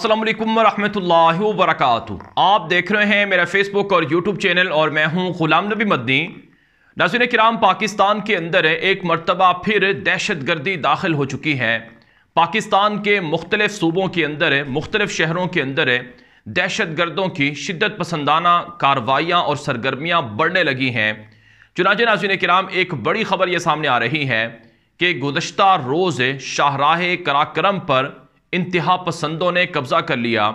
अस्सलाम वालेकुम रहमतुल्लाहि व बरकातुहू। आप देख रहे हैं मेरा फेसबुक और यूट्यूब चैनल और मैं हूं गुलाम नबी मदनी। नाज़रीन किराम, पाकिस्तान के अंदर एक मरतबा फिर दहशत गर्दी दाखिल हो चुकी है। पाकिस्तान के मुख्तलिफ सूबों के अंदर, मुख्तलिफ शहरों के अंदर दहशत गर्दों की शिद्दत पसंदाना कार्रवाइयाँ और सरगर्मियाँ बढ़ने लगी हैं। चुनांचे नाज़रीन किराम, एक बड़ी खबर यह सामने आ रही है कि गुज़श्ता रोज़ शाहराह कराक्रम पर इंतहा पसंदों ने कब्ज़ा कर लिया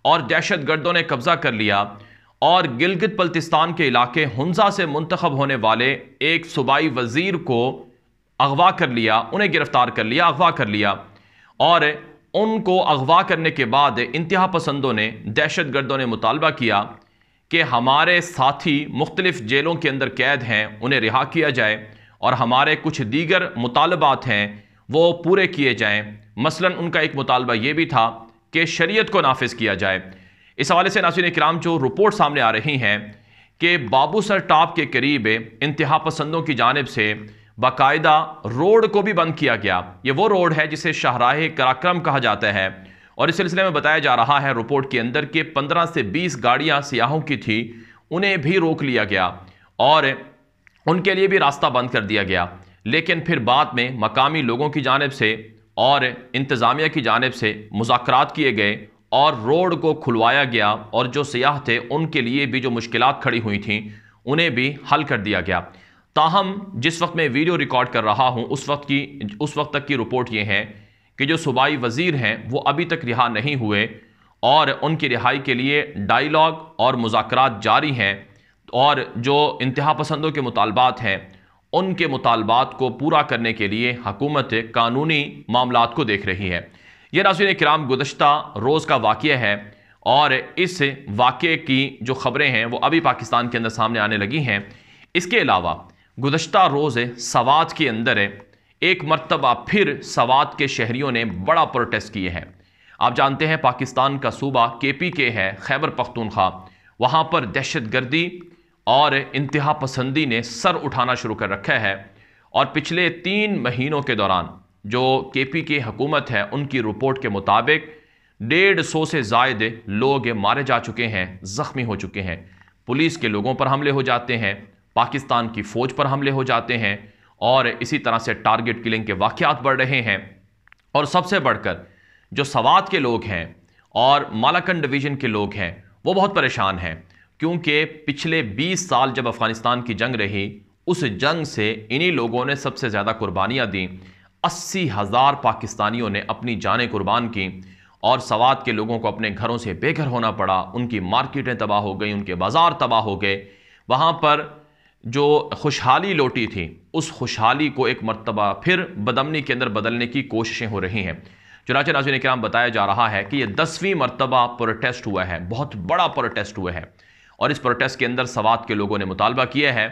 और दहशत गर्दों ने कब्ज़ा कर लिया और गिलगित बल्तिस्तान के इलाके हुंजा से मुंतखब होने वाले एक सूबाई वज़ीर को अगवा कर लिया, उन्हें गिरफ्तार कर लिया, अगवा कर लिया। और उनको अगवा करने के बाद इंतहा पसंदों ने, दहशत गर्दों ने मुतालबा किया कि हमारे साथी मुख्तलिफ जेलों के अंदर कैद हैं, उन्हें रिहा किया जाए और हमारे कुछ दीगर मुतालबात हैं वो पूरे किए जाएं। मसलन उनका एक मुतालबा ये भी था कि शरीयत को नाफिज किया जाए। इस हवाले से नाज़रीन किराम, जो रिपोर्ट सामने आ रही हैं कि बाबू सर टॉप के करीब इंतहा पसंदों की जानिब से बाकायदा रोड को भी बंद किया गया। ये वो रोड है जिसे शाहराह कराक्रम कहा जाता है और इस सिलसिले में बताया जा रहा है रिपोर्ट के अंदर कि 15 से 20 गाड़ियाँ सियाहों की थी, उन्हें भी रोक लिया गया और उनके लिए भी रास्ता बंद कर दिया गया। लेकिन फिर बाद में मकामी लोगों की जानिब से और इंतज़ामिया की जानिब से मुज़ाकरात किए गए और रोड को खुलवाया गया और जो सियाह थे उनके लिए भी जो मुश्किलात खड़ी हुई थीं उन्हें भी हल कर दिया गया। ताहम जिस वक्त मैं वीडियो रिकॉर्ड कर रहा हूं उस वक्त तक की रिपोर्ट ये है कि जो सूबाई वज़ीर हैं वो अभी तक रिहा नहीं हुए और उनकी रिहाई के लिए डायलॉग और मुज़ाकरात जारी हैं और जो इंतहा पसंदों के मुतालबात हैं उनके मुतालबात को पूरा करने के लिए हुकूमत कानूनी मामलात को देख रही है। यह नाज़रीन किराम गुज़श्ता रोज़ का वाक़या है और इस वाक़े की जो ख़बरें हैं वो अभी पाकिस्तान के अंदर सामने आने लगी हैं। इसके अलावा गुज़श्ता रोज़ सवात के अंदर एक मरतबा फिर सवात के शहरियों ने बड़ा प्रोटेस्ट किए हैं। आप जानते हैं पाकिस्तान का सूबा KPK है, खैबर पख्तूनख्वा, वहाँ पर दहशत गर्दी और इंतहा पसंदी ने सर उठाना शुरू कर रखा है और पिछले 3 महीनों के दौरान जो KPK हुकूमत है उनकी रिपोर्ट के मुताबिक 150 से ज़ायद लोग मारे जा चुके हैं, ज़ख्मी हो चुके हैं। पुलिस के लोगों पर हमले हो जाते हैं, पाकिस्तान की फ़ौज पर हमले हो जाते हैं और इसी तरह से टारगेट किलिंग के वाक़यात बढ़ रहे हैं। और सबसे बढ़कर जो सवात के लोग हैं और मालाकंड डिवीज़न के लोग हैं वो बहुत परेशान हैं, क्योंकि पिछले 20 साल जब अफ़गानिस्तान की जंग रही उस जंग से इन्हीं लोगों ने सबसे ज़्यादा कुर्बानियाँ दी। 80,000 पाकिस्तानियों ने अपनी जानें कुर्बान की और सवात के लोगों को अपने घरों से बेघर होना पड़ा, उनकी मार्केटें तबाह हो गई, उनके बाज़ार तबाह हो गए। वहाँ पर जो खुशहाली लौटी थी उस खुशहाली को एक मरतबा फिर बदअमनी के अंदर बदलने की कोशिशें हो रही हैं। चुनांचे नाज़रीन किराम, बताया जा रहा है कि यह 10वीं मरतबा प्रोटेस्ट हुआ है, बहुत बड़ा प्रोटेस्ट हुआ है और इस प्रोटेस्ट के अंदर सवात के लोगों ने मुतालबा किया है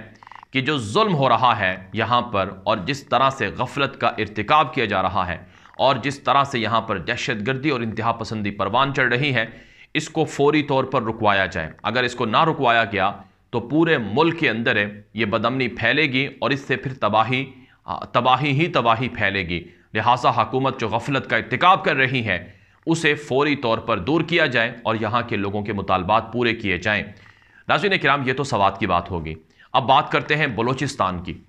कि जो जुल्म हो रहा है यहाँ पर और जिस तरह से गफलत का इर्तिकाब किया जा रहा है और जिस तरह से यहाँ पर दहशत गर्दी और इंतहा पसंदी परवान चढ़ रही है, इसको फौरी तौर पर रुकवाया जाए। अगर इसको ना रुकवाया गया तो पूरे मुल्क के अंदर ये बदअमनी फैलेगी और इससे फिर तबाही फैलेगी। लिहाजा हुकूमत जो गफलत का इर्तिकाब कर रही है उसे फौरी तौर पर दूर किया जाए और यहाँ के लोगों के मुतालबात पूरे किए जाएँ। नाज़रीन किराम, ये तो सवात की बात होगी। अब बात करते हैं बलोचिस्तान की।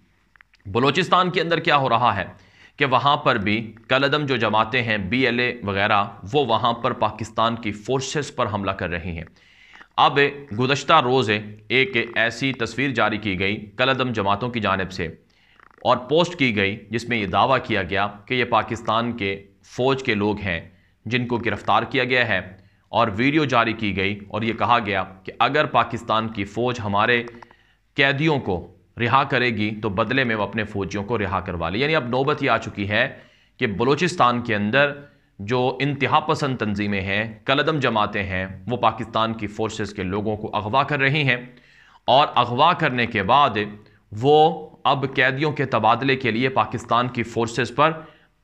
बलोचिस्तान के अंदर क्या हो रहा है कि वहाँ पर भी कलअदम जो जमातें हैं, BLA वगैरह, वो वहाँ पर पाकिस्तान की फोर्सेस पर हमला कर रही हैं। अब गुज़श्ता रोज़ एक ऐसी तस्वीर जारी की गई कलअदम जमातों की जानिब से और पोस्ट की गई जिसमें यह दावा किया गया कि ये पाकिस्तान के फ़ौज के लोग हैं जिनको गिरफ़्तार किया गया है और वीडियो जारी की गई और ये कहा गया कि अगर पाकिस्तान की फ़ौज हमारे कैदियों को रिहा करेगी तो बदले में वो अपने फ़ौजियों को रिहा करवा ले। यानी अब नौबत ये आ चुकी है कि बलूचिस्तान के अंदर जो इंतहा पसंद तंजीमें हैं, कलअदम जमातें हैं, वो पाकिस्तान की फ़ोर्सेस के लोगों को अगवा कर रही हैं और अगवा करने के बाद वो अब कैदियों के तबादले के लिए पाकिस्तान की फ़ोर्सेस पर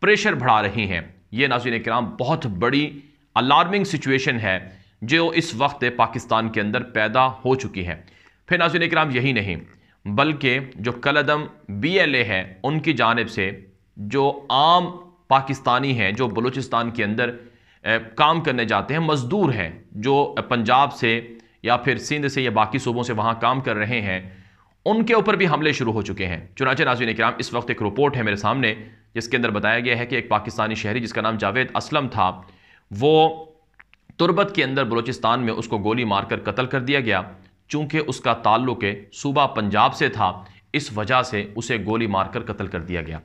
प्रेशर बढ़ा रही हैं। ये नाज़रीन किराम बहुत बड़ी अलार्मिंग सिचुएशन है जो इस वक्त पाकिस्तान के अंदर पैदा हो चुकी है। फिर नाज़रीन किराम यही नहीं बल्कि जो कलअदम BLA है उनकी जानिब से जो आम पाकिस्तानी हैं जो बलूचिस्तान के अंदर کام کرنے جاتے ہیں، مزدور ہیں جو پنجاب سے یا پھر سندھ سے یا باقی صوبوں سے وہاں کام کر رہے ہیں، ان کے اوپر بھی حملے شروع ہو چکے ہیں۔ چنانچہ ناظرین کرام اس وقت ایک رپورٹ ہے میرے سامنے جس کے اندر بتایا گیا ہے کہ ایک پاکستانی شہری جس کا نام جاوید اسلم تھا، وہ تربت کے اندر بلوچستان میں اس کو گولی مار کر قتل کر دیا گیا۔ چونکہ اس کا تعلق صوبہ پنجاب سے تھا، اس وجہ سے اسے گولی مار کر قتل کر دیا گیا۔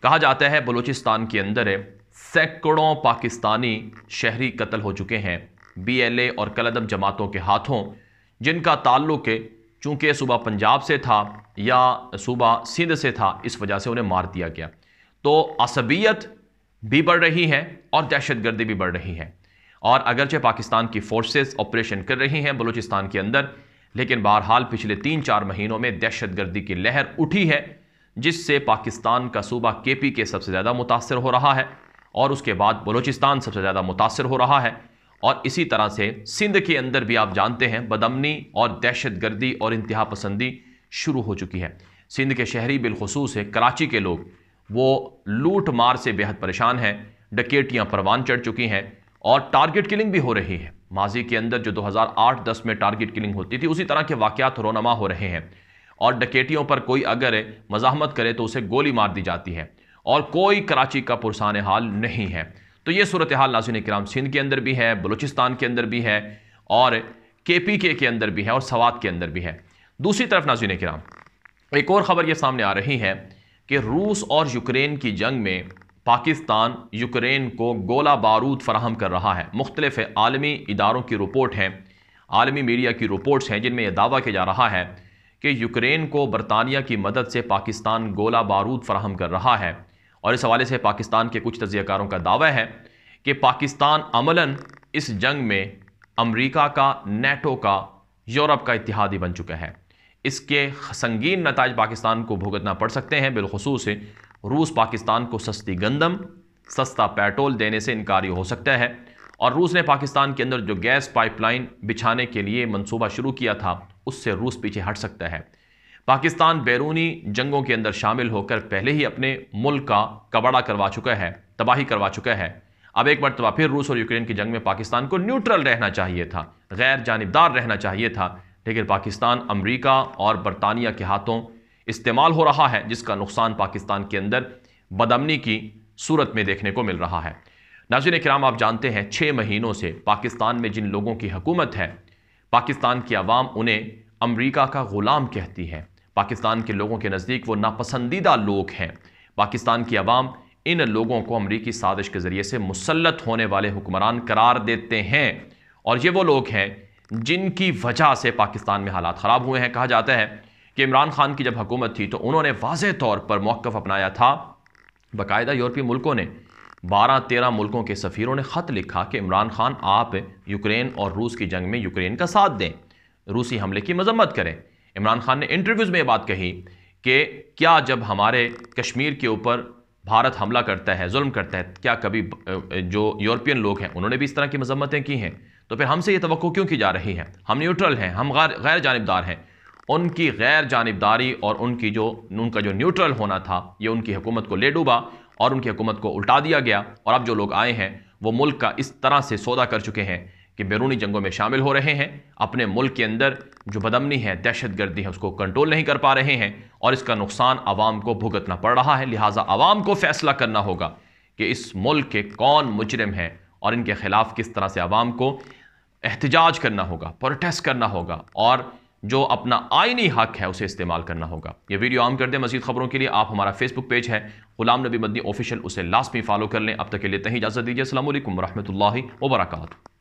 کہا جاتا ہے بلوچستان کے اندر سینکڑوں پاکستانی شہری قتل ہو چکے ہیں BLA اور کلعدم جماعتوں کے ہاتھوں، جن کا تعلق چونکہ صوبہ پنجاب سے تھا یا صوبہ سندھ سے تھا، اس وجہ سے انہیں مار دیا گیا۔ تو عصبیت بھی بڑھ رہی ہے اور دہشت گردی بھی بڑھ رہی ہے، اور اگرچہ پاکستان کی فورسز آپریشن کر رہی ہیں بلوچستان کے اندر، لیکن بہرحال پچھلے 3-4 مہینوں میں دہشت گردی کی لہر اٹھی ہے، جس سے پاکستان کا صوبہ KP کے سب سے زیادہ متاثر ہو رہا ہے، اور اس کے بعد بلوچستان سب سے زیادہ متاثر ہو رہا ہے، اور اسی طرح سے سندھ کے اندر بھی آپ جانتے ہیں بدامنی اور دہشت گردی اور انتہا پسندی شروع ہو چکی ہے۔ سندھ کے شہری بالخصوص کراچی کے لوگ وہ لوٹ مار سے بے حد پریشان ہیں، ڈکیٹیاں پروان چڑھ چکی ہیں اور ٹارگٹ کلنگ بھی ہو رہی ہے۔ ماضی کے اندر جو 2008-10 میں ٹارگٹ کلنگ ہوتی تھی، اسی طرح کے واقعات رونما ہو رہے ہیں، اور ڈکیٹیوں پر کوئی اگر مزاحمت کرے تو اسے گولی مار دی جاتی ہے، اور کوئی کراچی کا پرسان حال نہیں ہے۔ تو یہ صورتحال ناظرین کرام سندھ کے اندر بھی ہے، بلوچستان کے اندر بھی ہے، اور KPK کے اندر بھی ہے، اور سوات کے اندر بھی ہے۔ دوسری طرف ناظرین کرام ایک اور خبر یہ سامنے آ رہی ہے کہ روس اور یوکرین کی جنگ میں پاکستان یوکرین کو گولہ بارود فراہم کر رہا ہے۔ مختلف عالمی اداروں کی رپورٹ ہیں، عالمی میڈیا کی رپورٹس ہیں، جن میں یہ دعویٰ کیا جا رہا ہے کہ یوکرین کو برطانیہ کی مدد سے پاکستان گولہ بارود فراہم کر رہا ہے، اور اس حوالے سے پاکستان کے کچھ تجزیہ کاروں کا دعویٰ ہے کہ پاکستان عملاً اس جنگ میں امریکہ کا، نیٹو کا، یورپ کا اتحادی بن چکا ہے۔ اس کے سنگین نتائج پاکستان کو بھگتنا پڑ سکتے ہیں، بالخصوص روس پاکستان کو سستی گندم، سستا پیٹرول دینے سے انکاری ہو سکتا ہے، اور روس نے پاکستان کے اندر جو گیس پائپ لائن بچھانے کے لیے منصوبہ شروع کیا تھا، اس سے روس پیچھے ہٹ سکتا ہے۔ پاکستان بیرونی جنگوں کے اندر شامل ہو کر پہلے ہی اپنے ملک کا کباڑہ کروا چکا ہے، تباہی کروا چکا ہے۔ اب ایک مرتبہ پھر روس اور یوکرین کی جنگ میں پاکستان کو نیوٹرل رہنا چاہیے تھا، غیر جانبدار رہنا چاہیے تھا، لیکن پاکستان امریکہ اور برطانیہ کے ہاتھوں استعمال ہو رہا ہے، جس کا نقصان پاکستان کے اندر بدامنی کی صورت میں دیکھنے کو مل رہا ہے۔ ناظرین کرام آپ جانتے ہیں 6 مہینوں سے پاکستان میں جن لوگوں کی حکومت ہے، پاکستان کی عوام انہیں امریکہ کا غلام کہتی ہے۔ پاکستان کے لوگوں کے نزدیک وہ ناپسندیدہ لوگ ہیں۔ پاکستان کی عوام ان لوگوں کو امریکی سازش کے ذریعے سے مسلط ہونے والے حکمران قرار دیتے ہیں، اور یہ وہ لوگ ہیں جن کی وجہ سے پاکستان میں حالات خراب ہوئے ہیں۔ کہا جاتا ہے کہ عمران خان کی جب حکومت تھی تو انہوں نے واضح طور پر موقف اپنایا تھا، باقاعدہ یورپی ملکوں نے 12-13 ملکوں کے سفیروں نے خط لکھا کہ عمران خان آپ یوکرین اور روس کی جنگ میں یوکرین کا ساتھ دیں، روسی حملے کی مذمت کریں۔ عمران خان نے انٹرویوز میں یہ بات کہی کہ کیا جب ہمارے کشمیر کے اوپر بھارت حملہ کرتا ہے، ظلم کرتا ہے، کیا کبھی جو یورپین لوگ ہیں انہوں نے بھی اس طرح کی مذمتیں کی ہیں؟ تو پھر ہم سے یہ توقع کیوں کی جا رہی ہے؟ ہم نیوٹرل ہیں، ہم غیر جانبدار ہیں۔ ان کی غیر جانبداری اور ان کا جو نیوٹرل ہونا تھا، یہ ان کی حکومت کو لے ڈوبا اور ان کی حکومت کو الٹا دیا گیا، اور اب جو لوگ آئے ہیں وہ ملک کا اس طرح سے سودا کر چکے ہیں کہ بیرونی جنگوں میں شامل ہو رہے ہیں، اپنے ملک کے اندر جو بدامنی ہے، دہشت گردی ہے، اس کو کنٹرول نہیں کر پا رہے ہیں، اور اس کا نقصان عوام کو بھگتنا پڑ رہا ہے۔ لہٰذا عوام کو فیصلہ کرنا ہوگا کہ اس ملک کے کون مجرم ہیں، اور ان کے خلاف کس طرح سے عوام کو احتجاج کرنا ہوگا، پروٹیسٹ کرنا ہوگا، اور جو اپنا آئینی حق ہے اسے استعمال کرنا ہوگا۔ یہ ویڈیو عام کر دیں۔ مزید خبروں کے لیے آپ ہمارا فیس بک پیج ہے غلام نبی مدنی آفیشیل، اسے لازمی فالو کر لیں۔ اب تک کے لیے اتنی اجازت دیجیے۔ السلام علیکم ورحمۃ اللہ وبرکاتہ۔